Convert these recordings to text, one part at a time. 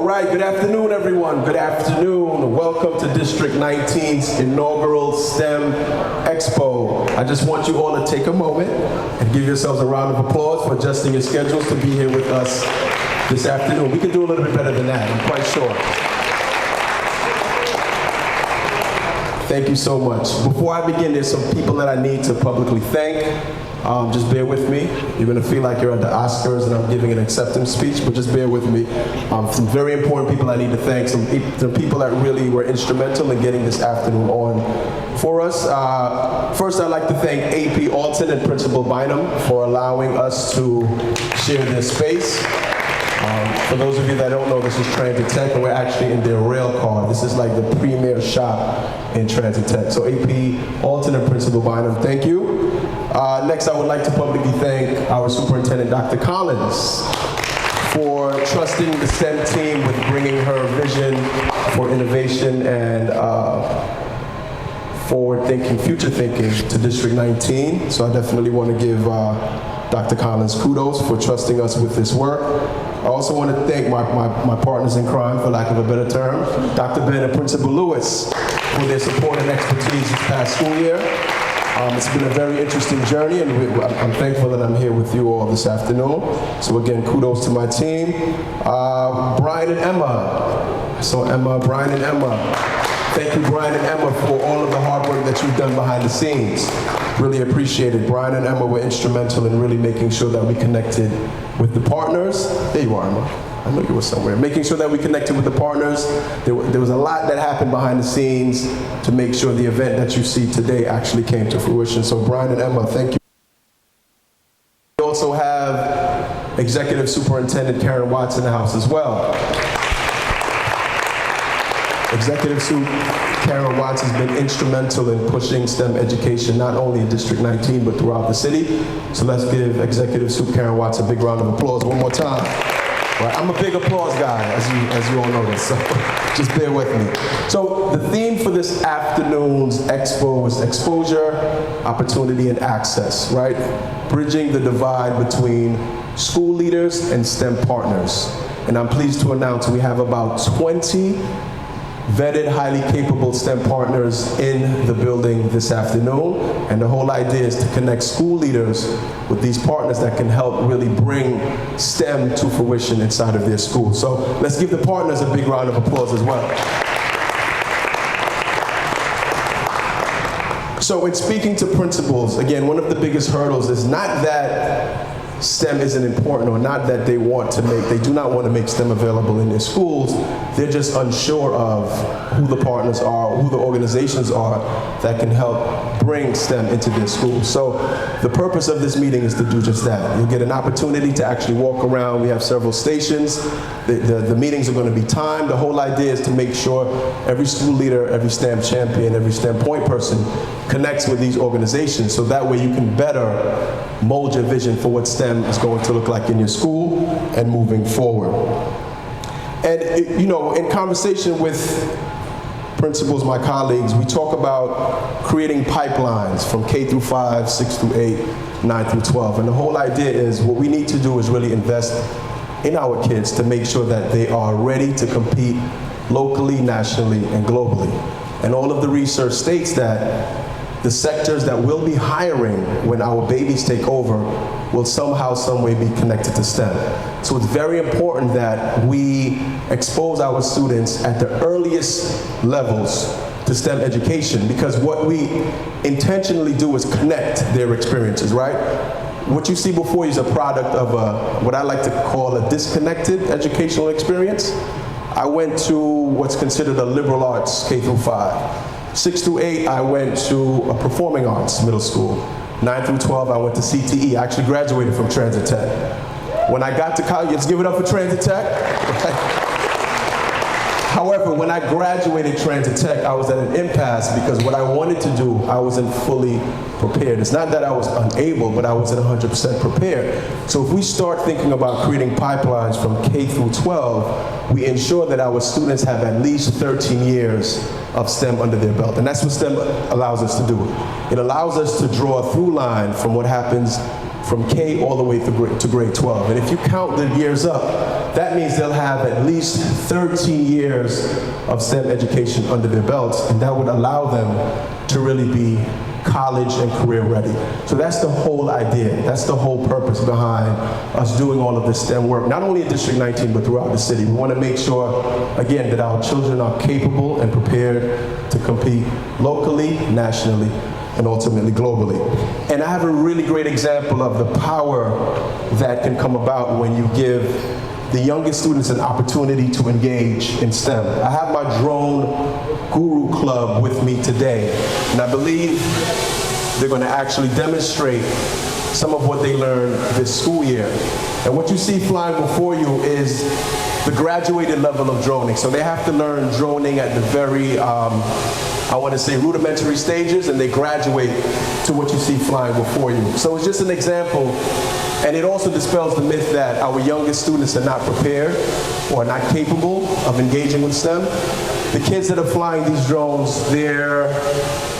right, good afternoon, everyone. Good afternoon. Welcome to District 19's inaugural STEM Expo. I just want you all to take a moment and give yourselves a round of applause for adjusting your schedules to be here with us this afternoon. We can do a little bit better than that, I'm quite sure. Thank you so much. Before I begin, there's some people that I need to publicly thank. Just bear with me. You're going to feel like you're at the Oscars and I'm giving an acceptance speech, but just bear with me. Some very important people I need to thank, some people that really were instrumental in getting this afternoon on for us. First, I'd like to thank AP Alton and Principal Bynum for allowing us to share this space. For those of you that don't know, this is Transit Tech, and we're actually in their rail car. This is like the premier shop in Transit Tech. So AP Alton and Principal Bynum, thank you. Next, I would like to publicly thank our Superintendent, Dr. Collins, for trusting the STEM team with bringing her vision for innovation and forward-thinking, future-thinking to District 19. So I definitely want to give Dr. Collins kudos for trusting us with this work. I also want to thank my partners in crime, for lack of a better term, Dr. Ben and Principal Lewis, for their support and expertise this past school year. It's been a very interesting journey, and I'm thankful that I'm here with you all this afternoon. So again, kudos to my team. Brian and Emma. So Emma, Brian and Emma. Thank you, Brian and Emma, for all of the hard work that you've done behind the scenes. Really appreciate it. Brian and Emma were instrumental in really making sure that we connected with the partners. There you are, Emma. I knew you were somewhere. Making sure that we connected with the partners. There was a lot that happened behind the scenes to make sure the event that you see today actually came to fruition. So Brian and Emma, thank you. We also have Executive Superintendent Karen Watts in the house as well. Executive Sup Karen Watts has been instrumental in pushing STEM education, not only in District 19, but throughout the city. So let's give Executive Sup Karen Watts a big round of applause one more time. Right, I'm a big applause guy, as you all notice, so just bear with me. So the theme for this afternoon's expo is exposure, opportunity, and access, right? Bridging the divide between school leaders and STEM partners. And I'm pleased to announce we have about 20 vetted, highly capable STEM partners in the building this afternoon. And the whole idea is to connect school leaders with these partners that can help really bring STEM to fruition inside of their school. So let's give the partners a big round of applause as well. So in speaking to principals, again, one of the biggest hurdles is not that STEM isn't important, or not that they do not want to make STEM available in their schools. They're just unsure of who the partners are, who the organizations are that can help bring STEM into their schools. So the purpose of this meeting is to do just that. You'll get an opportunity to actually walk around. We have several stations. The meetings are going to be timed. The whole idea is to make sure every school leader, every STEM champion, every STEM point person connects with these organizations, so that way you can better mold your vision for what STEM is going to look like in your school and moving forward. And in conversation with principals, my colleagues, we talk about creating pipelines from K through 5, 6 through 8, 9 through 12. And the whole idea is what we need to do is really invest in our kids to make sure that they are ready to compete locally, nationally, and globally. And all of the research states that the sectors that will be hiring when our babies take over will somehow, some way be connected to STEM. So it's very important that we expose our students at the earliest levels to STEM education, because what we intentionally do is connect their experiences, right? What you see before you is a product of what I like to call a disconnected educational experience. I went to what's considered a liberal arts K through 5. 6 through 8, I went to a performing arts middle school. 9 through 12, I went to CTE. I actually graduated from Transit Tech. When I got to college, let's give it up for Transit Tech. However, when I graduated Transit Tech, I was at an impasse because what I wanted to do, I wasn't fully prepared. It's not that I was unable, but I wasn't 100% prepared. So if we start thinking about creating pipelines from K through 12, we ensure that our students have at least 13 years of STEM under their belt. And that's what STEM allows us to do. It allows us to draw a through line from what happens from K all the way to grade 12. And if you count the years up, that means they'll have at least 13 years of STEM education under their belts, and that would allow them to really be college and career ready. So that's the whole idea. That's the whole purpose behind us doing all of this STEM work, not only in District 19, but throughout the city. We want to make sure, again, that our children are capable and prepared to compete locally, nationally, and ultimately globally. And I have a really great example of the power that can come about when you give the youngest students an opportunity to engage in STEM. I have my Drone Guru Club with me today, and I believe they're going to actually demonstrate some of what they learned this school year. And what you see flying before you is the graduated level of droning. So they have to learn droning at the very, I want to say, rudimentary stages, and they graduate to what you see flying before you. So it's just an example. And it also dispels the myth that our youngest students are not prepared or not capable of engaging with STEM. The kids that are flying these drones, they're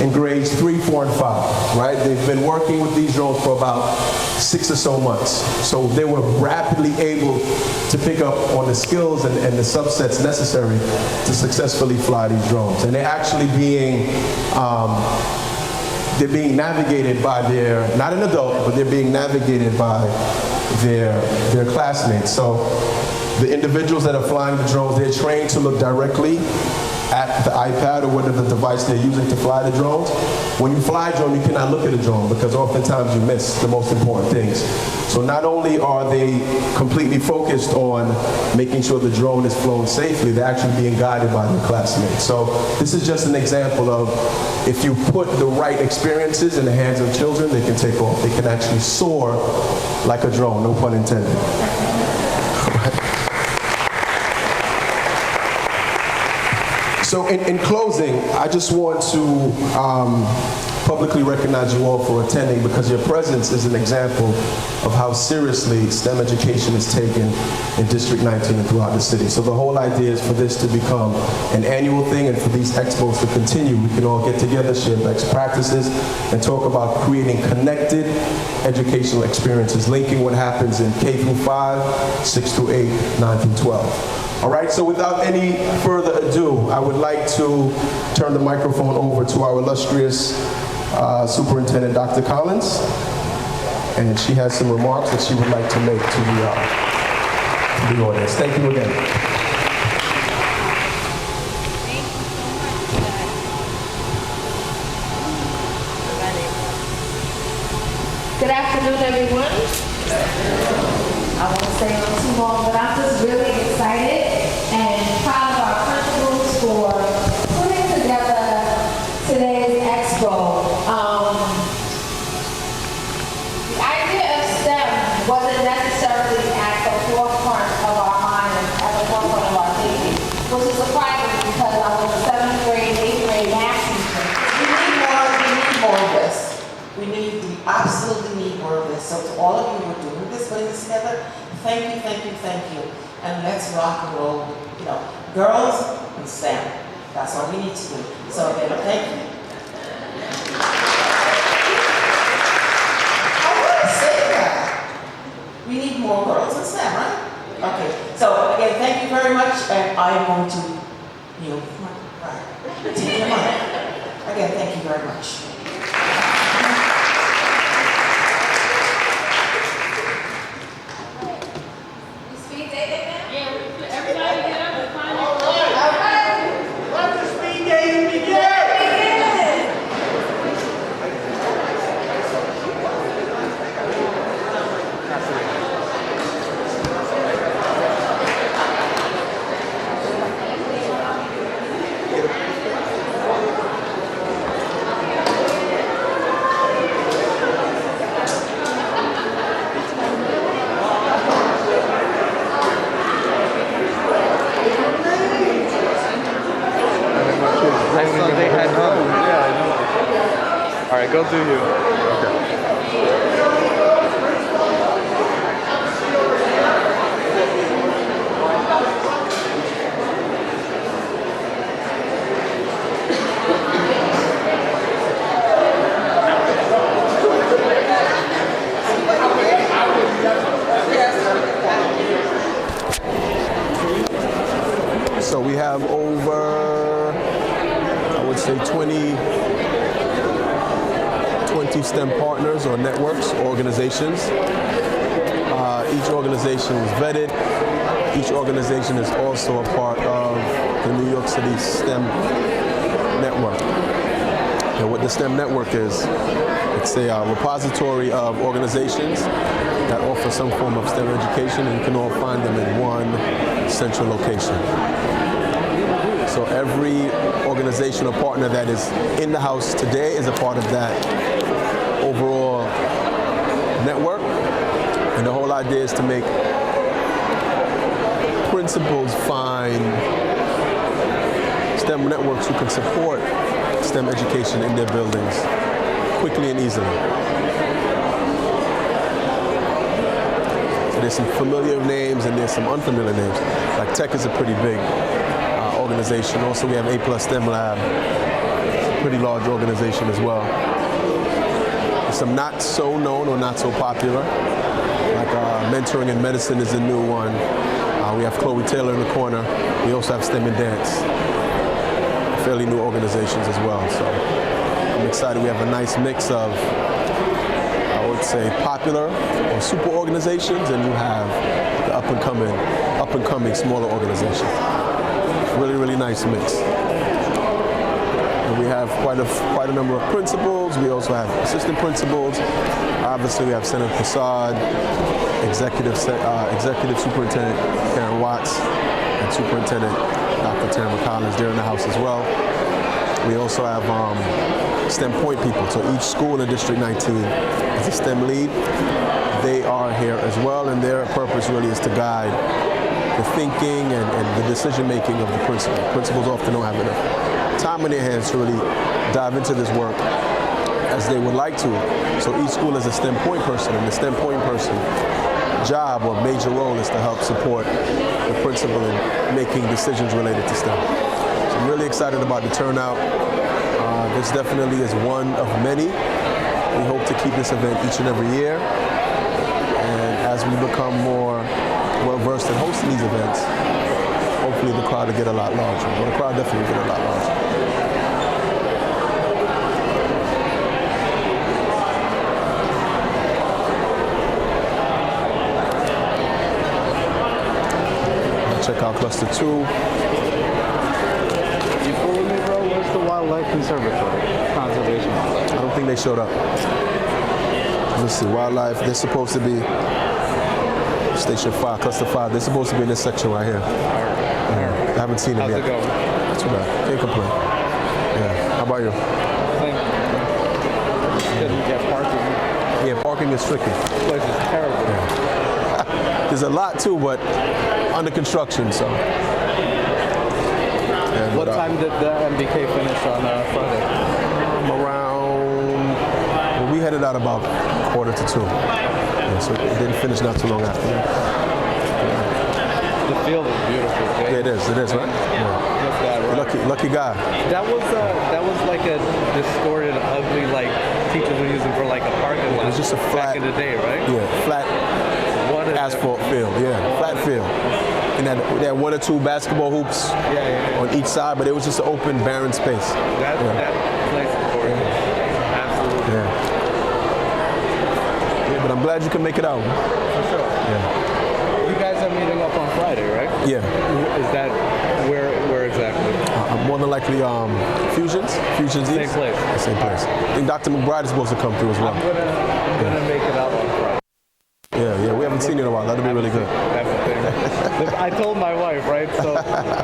in grades 3, 4, and 5, right? They've been working with these drones for about 6 or so months. So they were rapidly able to pick up on the skills and the subsets necessary to successfully fly these drones. And they're actually being navigated by their, not an adult, but they're being navigated by their classmates. So the individuals that are flying the drones, they're trained to look directly at the iPad or whatever device they're using to fly the drones. When you fly a drone, you cannot look at a drone because oftentimes you miss the most important things. So not only are they completely focused on making sure the drone is flown safely, they're actually being guided by their classmates. So this is just an example of if you put the right experiences in the hands of children, they can take off. They can actually soar like a drone, no pun intended. So in closing, I just want to publicly recognize you all for attending, because your presence is an example of how seriously STEM education is taken in District 19 and throughout the city. So the whole idea is for this to become an annual thing, and for these expos to continue. We can all get together, share best practices, and talk about creating connected educational experiences, linking what happens in K through 5, 6 through 8, 9 through 12. All right, so without any further ado, I would like to turn the microphone over to our illustrious Superintendent, Dr. Collins, and she has some remarks that she would like to make to the audience. Thank you again. Good afternoon, everyone. I won't stay on too long, but I'm just really excited and proud of our principals for putting together today's Expo. The idea of STEM wasn't necessarily at the forefront of our mind and at the forefront of our thinking, which is surprising because I was a 7th grade, 8th grade math teacher. We need more of this. We absolutely need more of this. So to all of you who are doing this, putting this together, thank you, thank you, thank you. And let's rock and roll, girls and STEM. That's all we need to do. So again, thank you. I want to say that. We need more girls in STEM, right? Okay, so again, thank you very much, and I'm going to, take your money. Again, thank you very much. All right, go do you. Okay. So we have over, I would say 20 STEM partners or networks, organizations. Each organization is vetted. Each organization is also a part of the New York City STEM network. And what the STEM network is, it's a repository of organizations that offer some form of STEM education, and you can all find them in one central location. So every organization or partner that is in the house today is a part of that overall network. And the whole idea is to make principals find STEM networks who can support STEM education in their buildings quickly and easily. So there's some familiar names and there's some unfamiliar names. Like Tech is a pretty big organization. Also we have A+ STEM Lab. It's a pretty large organization as well. There's some not so known or not so popular. Like Mentoring in Medicine is a new one. We have Chloe Taylor in the corner. We also have STEM and Dance. Fairly new organizations as well. So I'm excited. We have a nice mix of, I would say, popular or super organizations, and you have the up and coming smaller organizations. Really, really nice mix. And we have quite a number of principals. We also have assistant principals. Obviously, we have Senator Prasad, Executive Superintendent Karen Watts, and Superintendent Dr. Tamara Collins. They're in the house as well. We also have STEM point people. So each school in District 19 is a STEM lead. They are here as well, and their purpose really is to guide the thinking and the decision making of the principal. Principals often don't have enough time in their hands to really dive into this work as they would like to. So each school is a STEM point person, and the STEM point person job or major role is to help support the principal in making decisions related to STEM. So I'm really excited about the turnout. This definitely is one of many. We hope to keep this event each and every year. And as we become more well-versed in hosting these events, hopefully the crowd will get a lot larger. Well, the crowd definitely will get a lot larger. Check out Cluster 2. Before we move, bro, where's the Wildlife Conservatory? Conservation. I don't think they showed up. Let's see, Wildlife, they're supposed to be Station 5, Cluster 5. They're supposed to be in this section right here. I haven't seen them yet. How's it going? Not too bad. Can't complain. Yeah. How about you? Couldn't get parking. Yeah, parking is tricky. This place is terrible. Yeah. There's a lot too, but under construction, so. And, What time did the MBK finish on Friday? Around, well, we headed out about 1:45. Yeah, so it didn't finish not too long after that. The field is beautiful, Jay. Yeah, it is, right? Yeah. Look at that, right? Lucky guy. That was like a distorted, ugly, like teachers were using for like a parking lot. It was just a flat, back in the day, right? Yeah, flat What is asphalt field. Yeah, flat field. And they had one or two basketball hoops on each side, but it was just an open, barren space. That place is gorgeous. Absolutely. Yeah. Yeah, but I'm glad you can make it out. For sure. Yeah. You guys are meeting up on Friday, right? Yeah. Is that where exactly? More than likely Fusions East. Same place. Same place. I think Dr. McBride is supposed to come through as well. I'm gonna make it out on Friday. Yeah, we haven't seen it in a while. That'll be really good. That's the thing. Look, I told my wife, right? So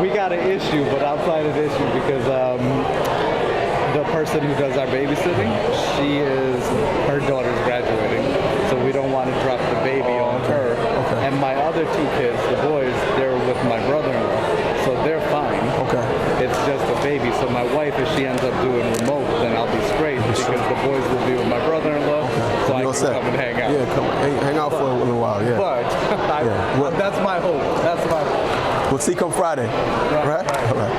we got an issue, but outside of the issue, because the person who does our babysitting, her daughter's graduating, so we don't want to drop the baby on her. Okay. And my other two kids, the boys, they're with my brother-in-law, so they're fine. Okay. It's just a baby. So my wife, if she ends up doing remote, then I'll be straight because the boys will be with my brother-in-law, so I can come and hang out. Yeah, come hang out for a little while. Yeah. But Yeah. Well- that's my hope. That's my hope. We'll see you come Friday. Right? All right.